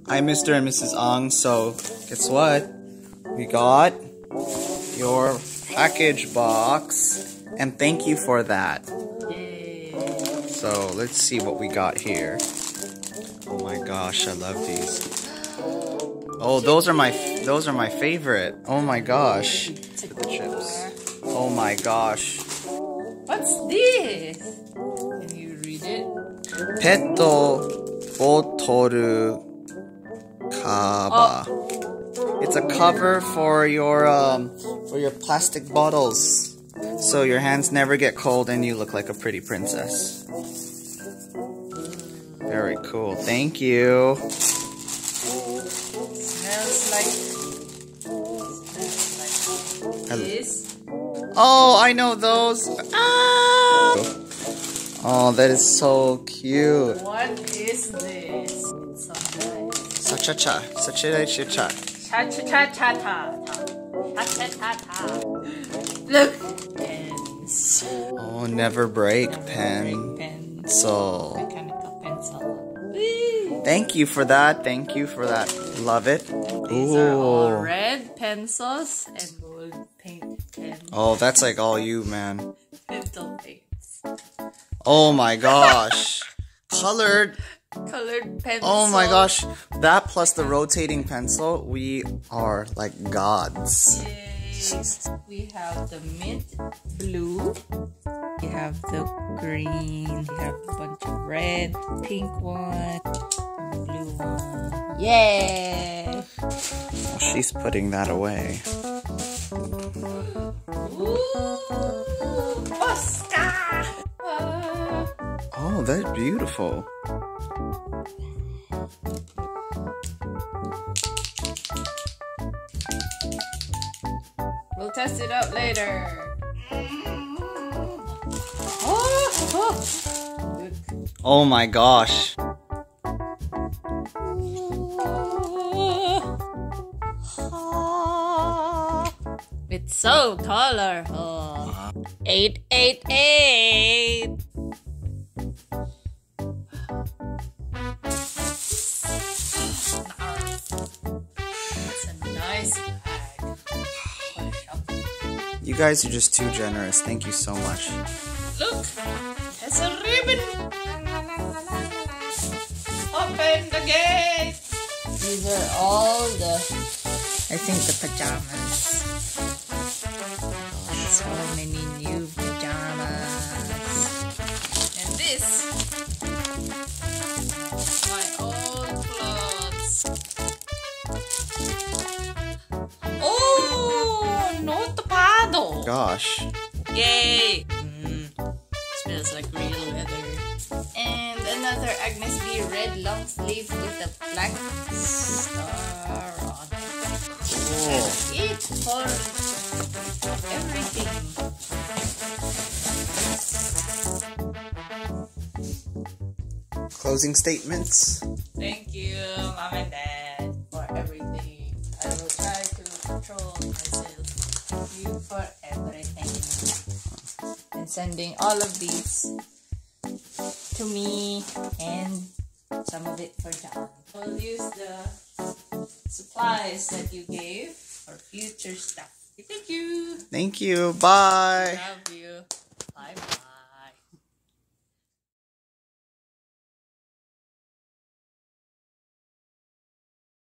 I'm Mr. and Mrs. Ang, so guess what? We got your package box, and thank you for that. Yay. So let's see what we got here. Oh my gosh, I love these. Oh, those are my favorite. Oh my gosh. Look at the chips. Oh my gosh. What's this? Can you read it? Petto botoru kaba. It's a cover for your plastic bottles, so your hands never get cold and you look like a pretty princess. Very cool. Thank you. Smells like this. Oh, I know those. Ah! Oh, that is so cute. What is this? It's so nice. Sa-cha-cha. Sa-cha-cha-cha. Cha-cha-cha-cha-ta. Cha-cha-cha-cha. Look! Pens. Oh, never break pen. Pencil. Mechanical pencil. Whee! Thank you for that. Thank you for that. Love it. These are all red pencils and gold paint pens. Oh, that's like all you, man. Pencil paints. Oh my gosh. Colored pencil. Oh my gosh. That plus the rotating pencil, we are like gods. Yay. We have the mint blue. We have the green. We have a bunch of red, pink one, and blue one. Yay! Well, she's putting that away. Ooh, Oscar! Oh, that's beautiful. We'll test it out later. Look. Oh my gosh. It's so colorful. 888. It's a nice bag. You guys are just too generous. Thank you so much. Look, there's a ribbon. Open the gate. These are all the, I think, the pajamas. So many new pajamas. And this, my old clothes. Oh, no tapado. Gosh. Yay! Smells like real leather. And another Agnes B red long sleeve with a black star on it. Cool. It's for everything. Closing statements. Thank you, Mom and Dad, for everything. I will try to control myself. Thank you for everything. And sending all of these to me and some of it for John. We'll use the supplies that you gave for future stuff. Thank you. Thank you. Bye. Love you.